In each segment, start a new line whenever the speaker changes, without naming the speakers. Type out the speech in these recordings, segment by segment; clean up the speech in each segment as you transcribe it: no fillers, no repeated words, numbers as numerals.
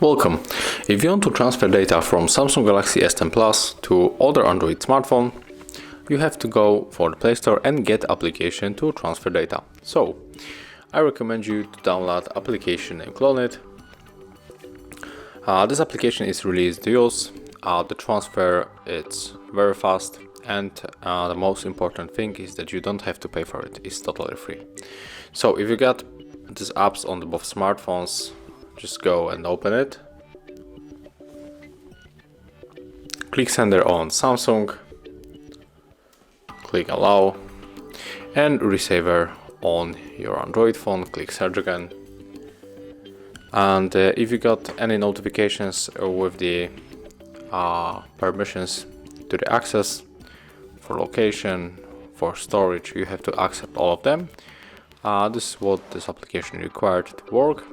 Welcome. If you want to transfer data from Samsung Galaxy S10 Plus to other Android smartphone, you have to go for the Play Store and get application to transfer data. So, I recommend you to download application named CLONEit. This application is released to use. The transfer it's very fast, and the most important thing is that you don't have to pay for it. It's totally free. So if you got these apps on both smartphones, just go and open it. Click sender on Samsung, click allow, and receiver on your Android phone, click search again. And if you got any notifications with the permissions to the access for location, for storage, you have to accept all of them. This is what this application required to work.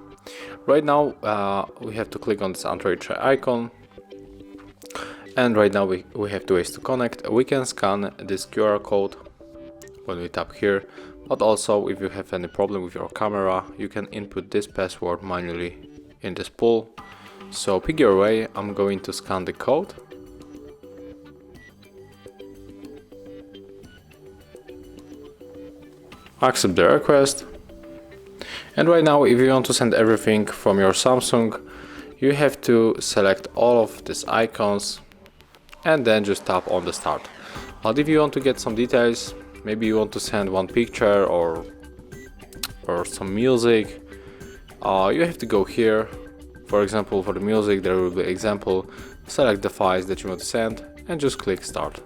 Right now we have to click on this Android icon, and right now we have two ways to connect. We can scan this QR code when we tap here, but also if you have any problem with your camera, you can input this password manually in this pool. So pick your way. I'm going to scan the code. Accept the request. And right now, if you want to send everything from your Samsung, you have to select all of these icons and then just tap on the start. But if you want to get some details, maybe you want to send one picture or some music, you have to go here. For example, for the music, there will be example. Select the files that you want to send and just click start.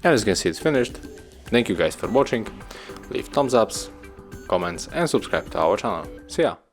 And as you can see, it's finished. Thank you guys for watching. Leave thumbs ups, comments, and subscribe to our channel. See ya!